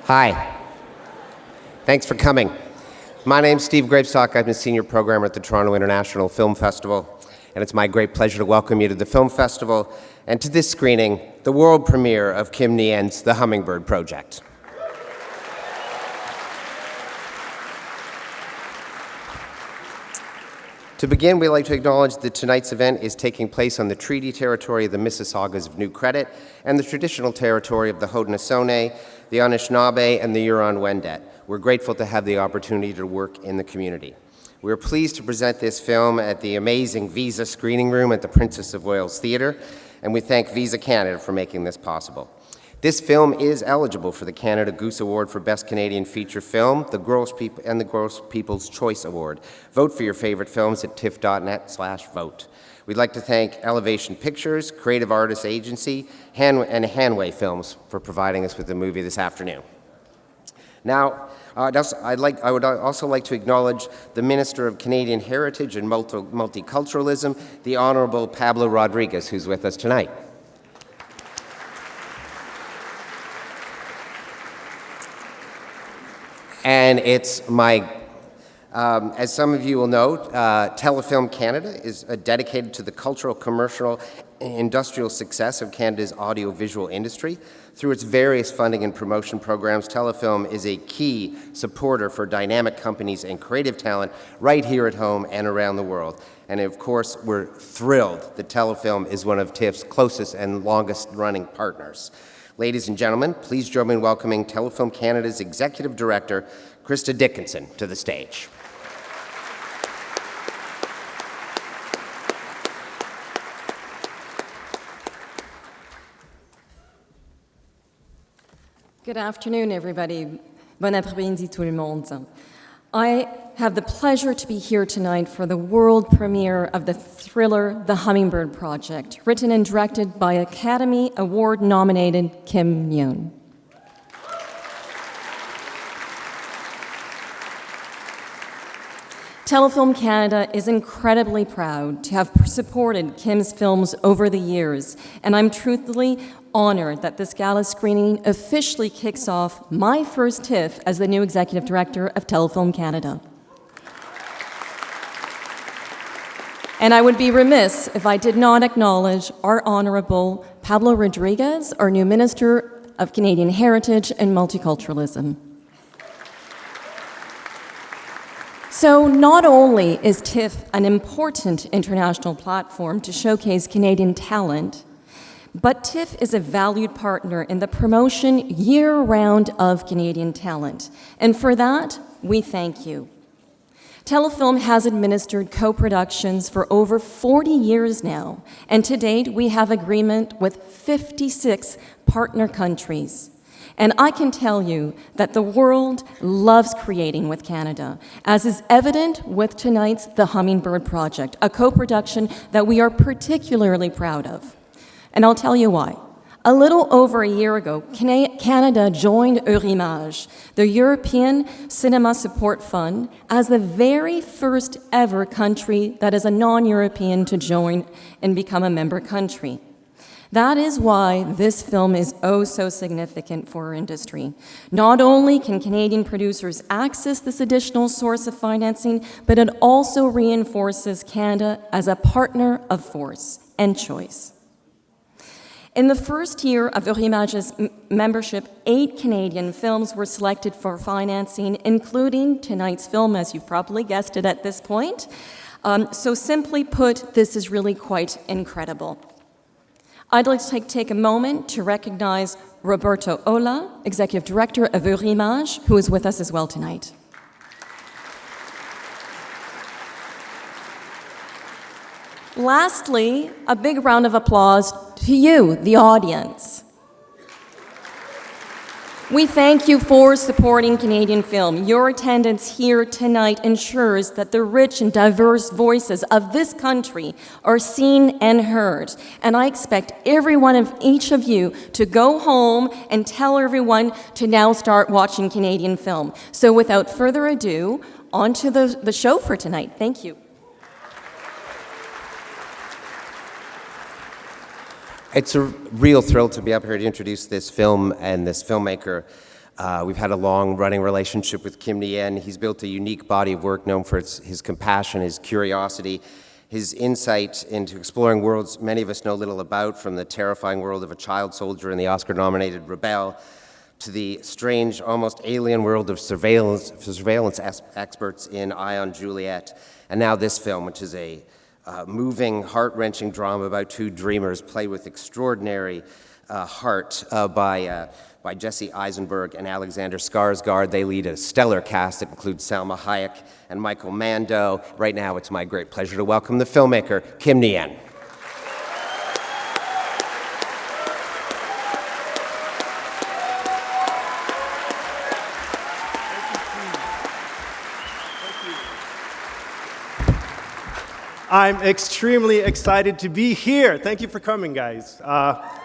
Hi. Thanks for coming. My name's Steve Gravestock. I'm the senior programmer at the Toronto International Film Festival, and it's my great pleasure to welcome you to the film festival and to this screening, the world premiere of Kim Nguyen's The Hummingbird Project. To begin, we'd like to acknowledge that tonight's event is taking place on the treaty territory of the Mississaugas of New Credit and the traditional territory of the Haudenosaunee, the Anishinaabe, and the Huron-Wendat. We're grateful to have the opportunity to work in the community. We're pleased to present this film at the amazing Visa Screening Room at the Princess of Wales Theatre, and we thank Visa Canada for making this possible. This film is eligible for the Canada Goose Award for Best Canadian Feature Film, the Gross People's Choice Award. Vote for your favorite films at tiff.net/vote. We'd like to thank Elevation Pictures, Creative Artists Agency, and Hanway Films for providing us with the movie this afternoon. Now, I would also like to acknowledge the Minister of Canadian Heritage and Multiculturalism, the Honorable Pablo Rodriguez, who's with us tonight. And it's my, as some of you will know, Telefilm Canada is dedicated to the cultural, commercial, and industrial success of Canada's audiovisual industry. Through its various funding and promotion programs, Telefilm is a key supporter for dynamic companies and creative talent right here at home and around the world. And of course, we're thrilled that Telefilm is one of TIFF's closest and longest-running partners. Ladies and gentlemen, please join me in welcoming Telefilm Canada's Executive Director, Krista Dickinson, to the stage. Good afternoon, everybody. Bon après-midi tout le monde. I have the pleasure to be here tonight for the world premiere of the thriller The Hummingbird Project, written and directed by Academy Award-nominated Kim Nguyen. Telefilm Canada is incredibly proud to have supported Kim's films over the years, and I'm truthfully honored that this gala screening officially kicks off my first TIFF as the new Executive Director of Telefilm Canada. And I would be remiss if I did not acknowledge our Honorable Pablo Rodriguez, our new Minister of Canadian Heritage and Multiculturalism. So not only is TIFF an important international platform to showcase Canadian talent, but TIFF is a valued partner in the promotion year-round of Canadian talent. And for that, we thank you. Telefilm has administered co-productions for over 40 years now, and to date, we have agreement with 56 partner countries. And I can tell you that the world loves creating with Canada, as is evident with tonight's The Hummingbird Project, a co-production that we are particularly proud of. And I'll tell you why. A little over a year ago, Canada joined Eurimage, the European Cinema Support Fund, as the very first ever country that is a non-European to join and become a member country. That is why this film is oh so significant for our industry. Not only can Canadian producers access this additional source of financing, but it also reinforces Canada as a partner of force and choice. In the first year of Eurimage's membership, 8 Canadian films were selected for financing, including tonight's film, as you've probably guessed it at this point. So simply put, this is really quite incredible. I'd like to take a moment to recognize Roberto Ola, Executive Director of Eurimage, who is with us as well tonight. Lastly, a big round of applause to you, the audience. We thank you for supporting Canadian film. Your attendance here tonight ensures that the rich and diverse voices of this country are seen and heard. And I expect every one of each of you to go home and tell everyone to now start watching Canadian film. So without further ado, on to the show for tonight. Thank you. It's a real thrill to be up here to introduce this film and this filmmaker. We've had a long-running relationship with Kim Nguyen. He's built a unique body of work known for his compassion, his curiosity, his insight into exploring worlds many of us know little about, from the terrifying world of a child soldier in the Oscar-nominated Rebelle to the strange, almost alien world of surveillance experts in Eye on Juliet, and now this film, which is a moving, heart-wrenching drama about two dreamers played with extraordinary heart by Jesse Eisenberg and Alexander Skarsgård. They lead a stellar cast that includes Salma Hayek and Michael Mando. Right now, it's my great pleasure to welcome the filmmaker, Kim Nguyen. I'm extremely excited to be here. Thank you for coming, guys.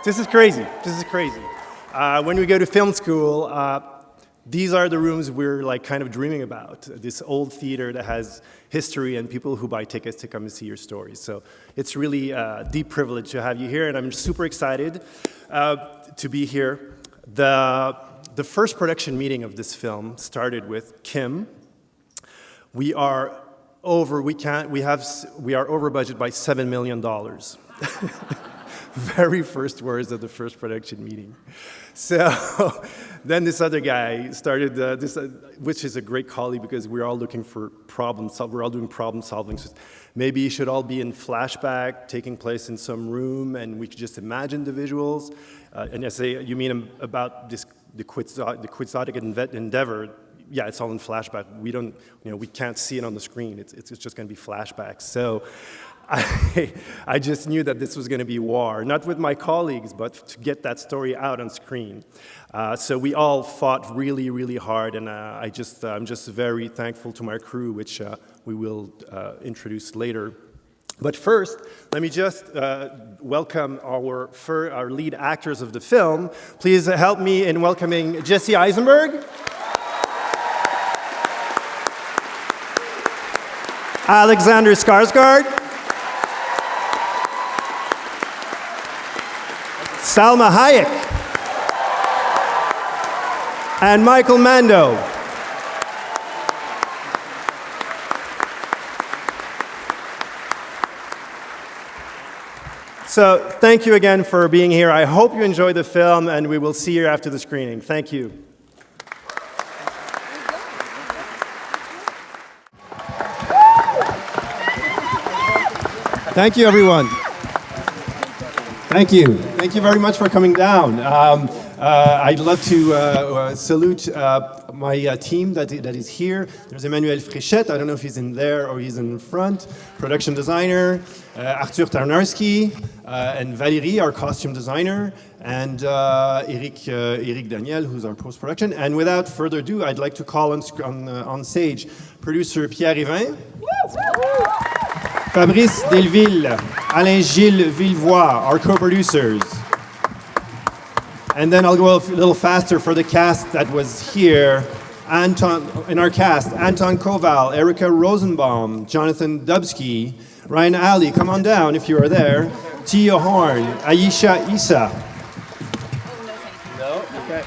This is crazy. This is crazy. When we go to film school, these are the rooms we're like kind of dreaming about. This old theater that has history and people who buy tickets to come and see your stories. So it's really a deep privilege to have you here, and I'm super excited to be here. The first production meeting of this film started with Kim. We are over budget by $7 million. Very first words of the first production meeting. So then this other guy started which is a great colleague because we're all looking for we're all doing problem solving. So maybe it should all be in flashback, taking place in some room, and we could just imagine the visuals. And I say, you mean about the quixotic endeavor? Yeah, it's all in flashback. We can't see it on the screen. It's just going to be flashbacks. So I just knew that this was going to be war, not with my colleagues, but to get that story out on screen. So we all fought really, really hard, and I'm just very thankful to my crew, which we will introduce later. But first, let me just welcome our lead actors of the film. Please help me in welcoming Jesse Eisenberg, Alexander Skarsgård, Salma Hayek, and Michael Mando. So thank you again for being here. I hope you enjoy the film, and we will see you after the screening. Thank you. Thank you, everyone. Thank you. Thank you very much for coming down. I'd love to salute my team that is here. There's Emmanuel Fréchette. I don't know if he's in there or he's in front. Production designer. Arthur Tarnarski and Valérie, our costume designer. And Eric Daniel, who's our post-production. And without further ado, I'd like to call on stage producer Pierre Yvain. Fabrice Delville, Alain-Gilles Villevoix, our co-producers. And then I'll go a little faster for the cast that was here. In our cast, Anton Koval, Erica Rosenbaum, Jonathan Dubsky, Ryan Ali, come on down if you are there. Tia Horn, Aisha Issa. No? Okay.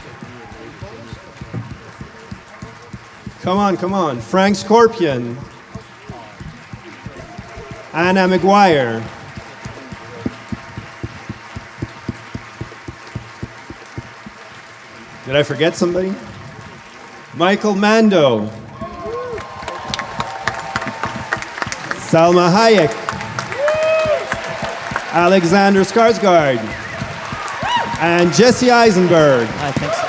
Come on. Frank Scorpion. Anna McGuire. Did I forget somebody? Michael Mando. Salma Hayek. Alexander Skarsgård. And Jesse Eisenberg. Thanks.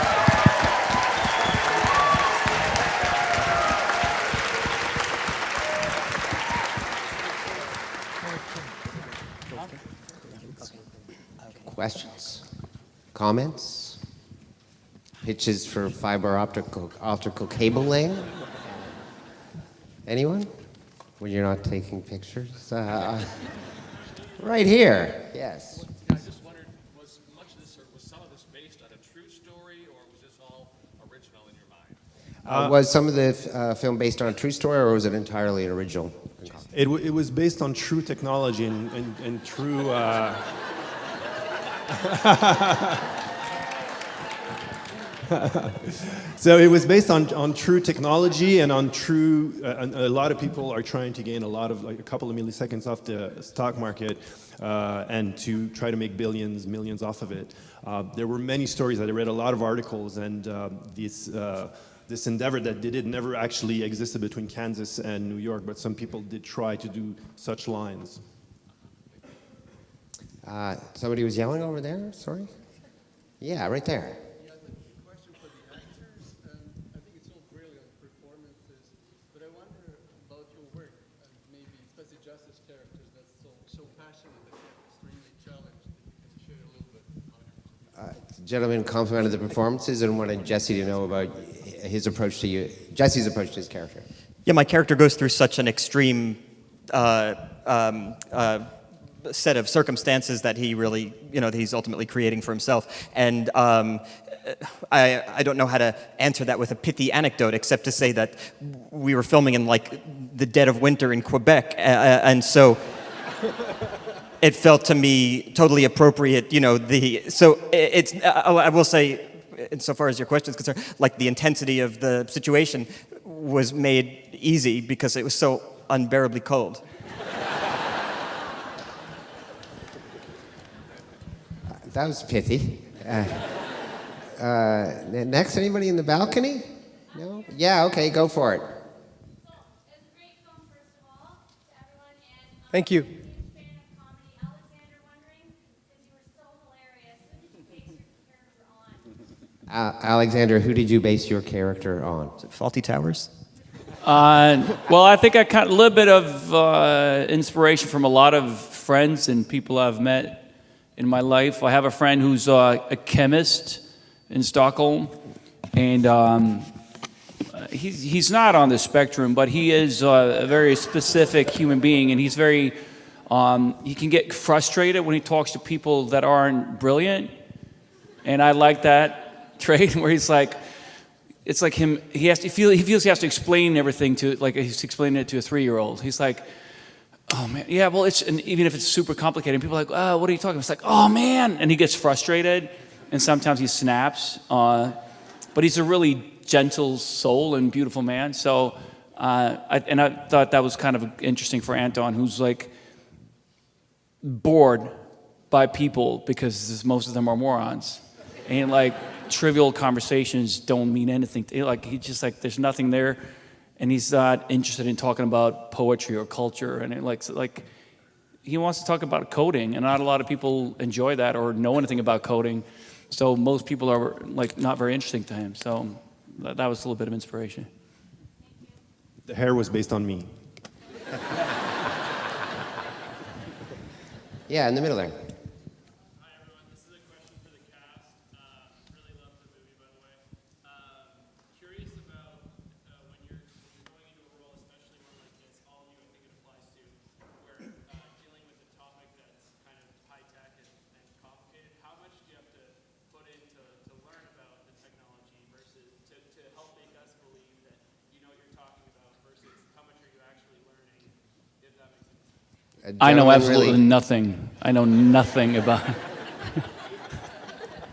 Questions? Comments? Pitches for fiber optical cabling? Anyone? When you're not taking pictures? Right here, yes. I just wondered, was some of this based on a true story, or was this all original in your mind? Was some of the film based on a true story, or was it entirely an original? It was based on true technology and true... So it was based on true technology and on true. A lot of people are trying to gain like a couple of milliseconds off the stock market, and to try to make billions, millions off of it. There were many stories. I read a lot of articles, and this endeavor that they did never actually existed between Kansas and New York, but some people did try to do such lines. Somebody was yelling over there, sorry? Yeah, right there. Yeah, the question for the actors, I think it's all brilliant performances, but I wonder about your work, and maybe especially Jesse's characters that's so passionate that you're extremely challenged, that you can share a little bit. Gentlemen complimented the performances and wanted Jesse to know about his approach to you, Jesse's approach to his character. Yeah, my character goes through such an extreme set of circumstances that he really, that he's ultimately creating for himself. And I don't know how to answer that with a pithy anecdote, except to say that we were filming in like the dead of winter in Quebec, and so it felt to me totally appropriate. I will say, insofar as your question is concerned, like the intensity of the situation was made easy because it was so unbearably cold. That was pithy. Next, anybody in the balcony? No? Yeah, okay, go for it. So, it was a great film, first of all, to everyone, and Thank you. huge fan of comedy. Alexander, wondering, because you were so hilarious, who did you base your character on? Alexander, who did you base your character on? Faulty Towers? Well, I think I got a little bit of inspiration from a lot of friends and people I've met in my life. I have a friend who's a chemist in Stockholm, and he's not on the spectrum, but he is a very specific human being, and he's very, he can get frustrated when he talks to people that aren't brilliant, and I like that trait where he's like, it's like him, he feels he has to explain everything to, like he's explaining it to a 3-year-old. He's like, oh man, yeah, well, and even if it's super complicated, people are like, oh, what are you talking about? It's like, oh man, and he gets frustrated, and sometimes he snaps, but he's a really gentle soul and beautiful man. So, I thought that was kind of interesting for Anton, who's like bored by people because most of them are morons, and like trivial conversations don't mean anything. Like he's just like, there's nothing there. And he's not interested in talking about poetry or culture, and like he wants to talk about coding, and not a lot of people enjoy that or know anything about coding. So most people are like not very interesting to him. So that was a little bit of inspiration. The hair was based on me. Yeah, in the middle there. Hi everyone, this is a question for the cast. Really loved the movie, by the way. Curious about when you're going into a role, especially one like this, all of you, I think it applies to, where dealing with a topic that's kind of high-tech and complicated, how much do you have to put in to learn about the technology versus to help make us believe that you know what you're talking about versus how much are you actually learning, if that makes sense? I know absolutely nothing. I know nothing about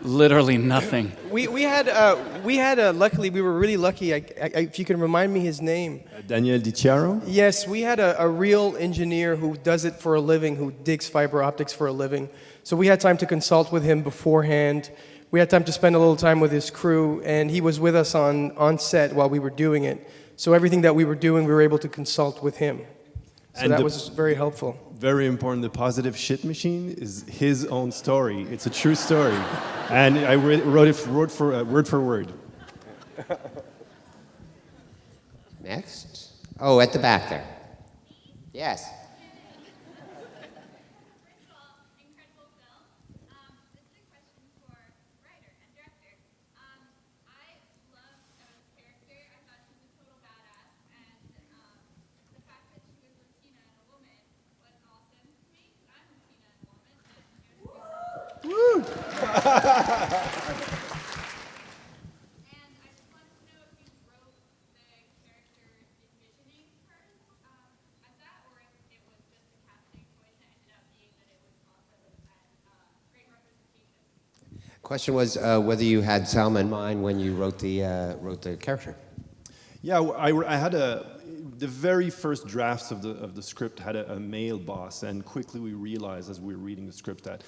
literally nothing. We had luckily we were really lucky. If you can remind me his name. Daniel Di Chiaro? Yes, we had a real engineer who does it for a living, who digs fiber optics for a living. So we had time to consult with him beforehand. We had time to spend a little time with his crew, and he was with us on set while we were doing it. So everything that we were doing, we were able to consult with him. So that was very helpful. Very important, the positive shit machine is his own story. It's a true story. And I wrote it word for word. Next. Oh, at the back there. Yes. First of all, incredible film. This is a question for writer and director. I loved Eva's character. I thought she was a total badass, and the fact that she was Latina and a woman was awesome to me, because I'm Latina and a woman, and Woo! and I just wanted to know if you wrote the character envisioning her as that, or if it Question was whether you had Salma in mind when you wrote the character. Yeah, I had the very first drafts of the script had a male boss, and quickly we realized as we were reading the script that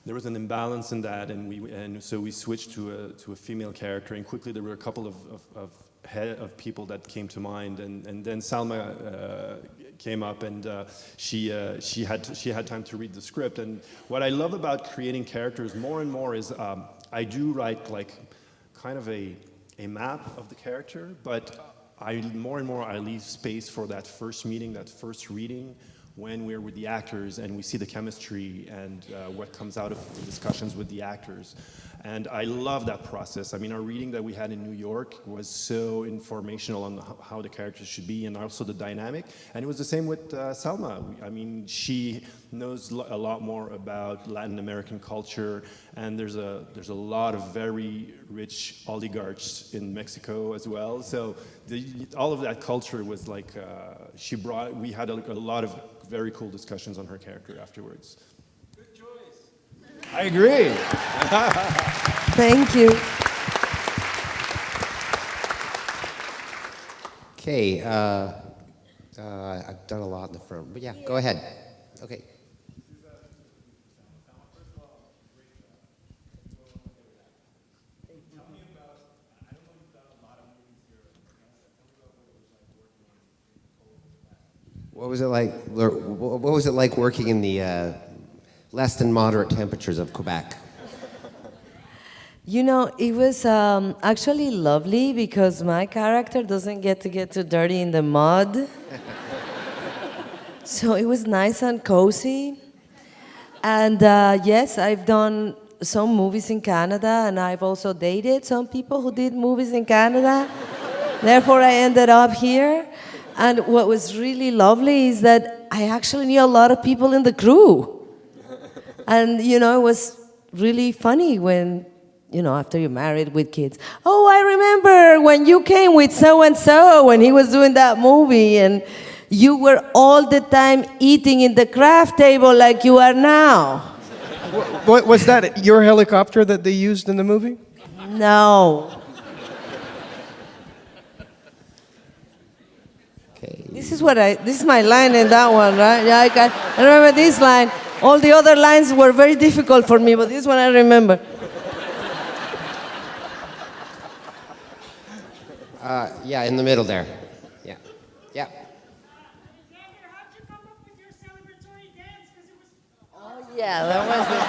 there was an imbalance in that, and so we switched to a female character, and quickly there were a couple of people that came to mind, and then Salma came up, and she had time to read the script. And what I love about creating characters more and more is I do write like kind of a map of the character, but more and more I leave space for that first meeting, that first reading, when we're with the actors and we see the chemistry and what comes out of the discussions with the actors. And I love that process. I mean, our reading that we had in New York was so informational on how the characters should be and also the dynamic. And it was the same with Salma. I mean, she knows a lot more about Latin American culture, and there's a lot of very rich oligarchs in Mexico as well. So all of that culture was like, we had a lot of very cool discussions on her character afterwards. Good choice. I agree. Thank you. Okay, I've done a lot in the front, but yeah, go ahead. Okay. What was it like? What was it like working in the less than moderate temperatures of Quebec? You know, it was actually lovely because my character doesn't get too dirty in the mud. So it was nice and cozy. And yes, I've done some movies in Canada, and I've also dated some people who did movies in Canada. Therefore, I ended up here. And what was really lovely is that I actually knew a lot of people in the crew. And, you know, it was really funny when, you know, after you're married with kids. Oh, I remember when you came with so-and-so when he was doing that movie, and you were all the time eating in the craft table like you are now. What was that your helicopter that they used in the movie? No. Okay. This is my line in that one, right? Yeah, I remember this line. All the other lines were very difficult for me, but this one I remember. Yeah, in the middle there. Yeah. Yeah. Alexander, how'd you come up with your celebratory dance? Because it was... Oh, yeah, that was it.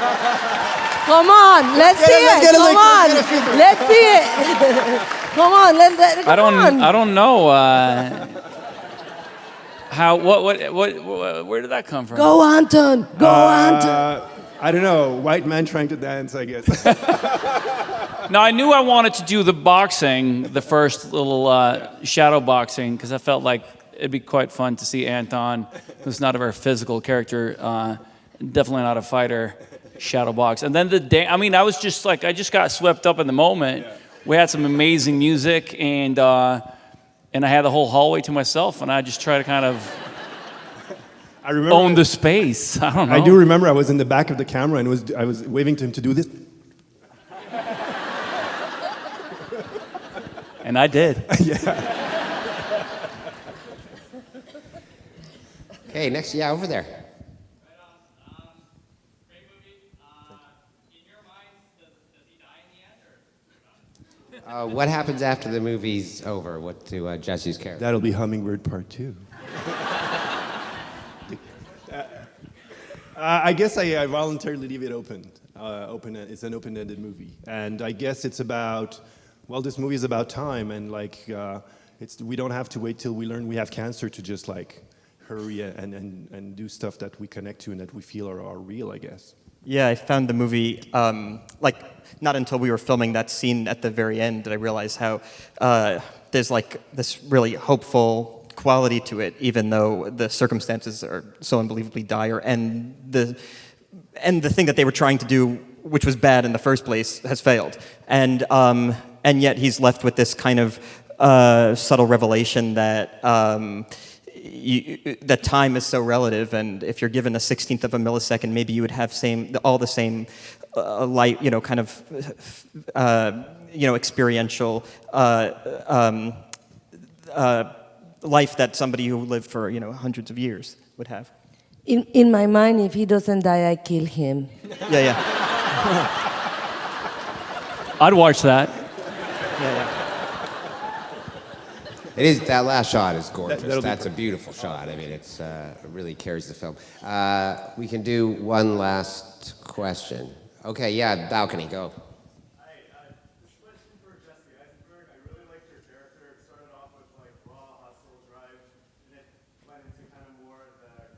Come on, let's see it. Come on, let's see it. Come on, I don't know. Where did that come from? Go, Anton. Go, Anton. I don't know, white man trying to dance, I guess. No, I knew I wanted to do the boxing, the first little shadow boxing, because I felt like it'd be quite fun to see Anton, who's not a very physical character, definitely not a fighter, shadow box. And then I was just like, I just got swept up in the moment. Yeah. We had some amazing music, and I had the whole hallway to myself, and I just tried to kind of own the space. I don't know. I do remember I was in the back of the camera, and I was waving to him to do this. And I did. Yeah. Okay, next, yeah, over there. Great movie. In your minds, does he die in the end, or? What happens after the movie's over? What to Jesse's character? That'll be Hummingbird Part 2. I guess I voluntarily leave it open. It's an open-ended movie. And I guess it's about, well, this movie is about time, and like, we don't have to wait till we learn we have cancer to just like hurry and do stuff that we connect to and that we feel are real, I guess. Yeah, I found the movie, not until we were filming that scene at the very end did I realize how there's like this really hopeful quality to it, even though the circumstances are so unbelievably dire, and the thing that they were trying to do, which was bad in the first place, has failed. And yet he's left with this kind of subtle revelation that that time is so relative, and if you're given a 16th of a millisecond, maybe you would have all the same light, kind of, experiential life that somebody who lived for, hundreds of years would have. In my mind, if he doesn't die, I kill him. Yeah. I'd watch that. Yeah. It is, that last shot is gorgeous. That'll be That's a beautiful shot. I mean, it really carries the film. We can do one last question. Okay, yeah, balcony, go. Hi, this question for Jesse Eisenberg. I really liked your character. It started off with like raw hustle drive, and it went into kind of more of the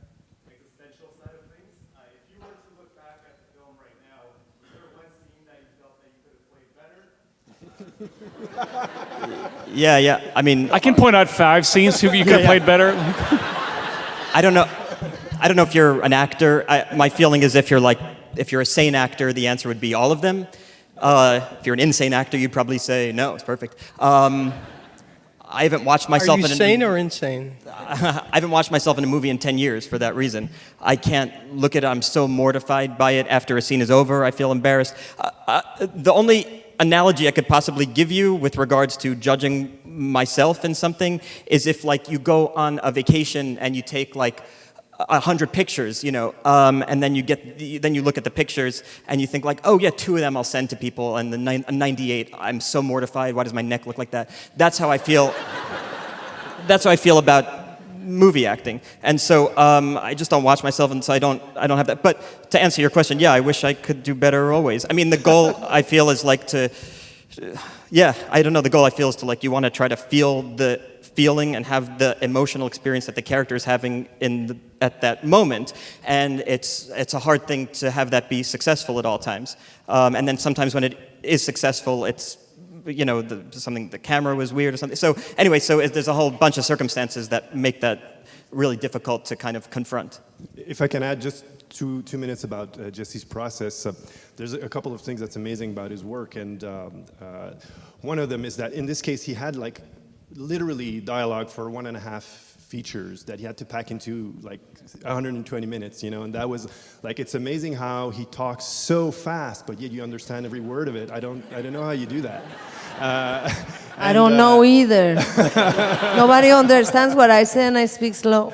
existential side of things. If you were to look back at the film right now, was there one scene that you felt that you could have played better? Yeah. I mean, I can point out 5 scenes you could have played better. I don't know if you're an actor. My feeling is if you're a sane actor, the answer would be all of them. If you're an insane actor, you'd probably say, no, it's perfect. I haven't watched myself Are you sane or insane? I haven't watched myself in a movie in 10 years for that reason. I can't look at it. I'm so mortified by it. After a scene is over, I feel embarrassed. The only analogy I could possibly give you with regards to judging myself in something is if you go on a vacation and you take 100 pictures, and then you look at the pictures and you think oh yeah, 2 of them I'll send to people, and the 98 I'm so mortified. Why does my neck look like that? That's how I feel. That's how I feel about movie acting, and so I just don't watch myself, and so I don't have that. But to answer your question, yeah, I wish I could do better always. I mean, the goal I feel is I don't know. The goal I feel is to you want to try to feel the feeling and have the emotional experience that the character is having at that moment, and it's a hard thing to have that be successful at all times. And then sometimes when it is successful, it's something, the camera was weird or something. So anyway, there's a whole bunch of circumstances that make that really difficult to kind of confront. If I can add just two minutes about Jesse's process, there's a couple of things that's amazing about his work, and one of them is that in this case he had literally dialogue for 1.5 features that he had to pack into 120 minutes, and that was it's amazing how he talks so fast, but yet you understand every word of it. I don't know how you do that. I don't know either. Nobody understands what I say, and I speak slow.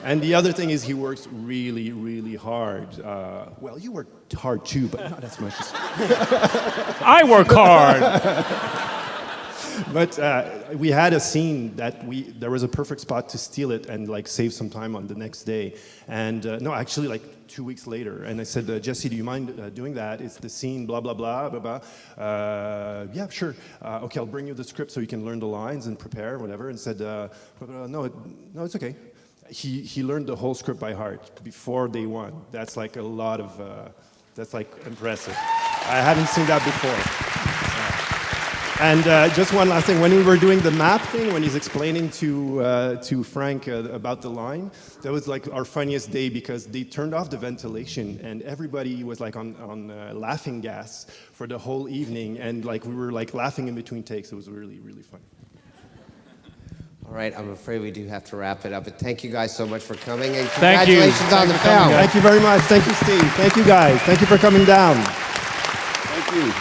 And the other thing is he works really, really hard. Well, you work hard too, but not as much as... I work hard. But we had a scene that there was a perfect spot to steal it and save some time on the next day. And no, actually 2 weeks later. And I said, Jesse, do you mind doing that? It's the scene, blah, blah, blah, blah, blah. Yeah, sure. Okay, I'll bring you the script so you can learn the lines and prepare, whatever. And said, no, it's okay. He learned the whole script by heart before day one. That's a lot of, that's impressive. I hadn't seen that before. And just one last thing, when we were doing the map thing, when he's explaining to Frank about the line, that was our funniest day because they turned off the ventilation and everybody was on laughing gas for the whole evening, and we were laughing in between takes. It was really, really funny. All right, I'm afraid we do have to wrap it up, but thank you guys so much for coming, and Thank you. congratulations on the film. Thank you very much. Thank you, Steve. Thank you, guys. Thank you for coming down. Thank you.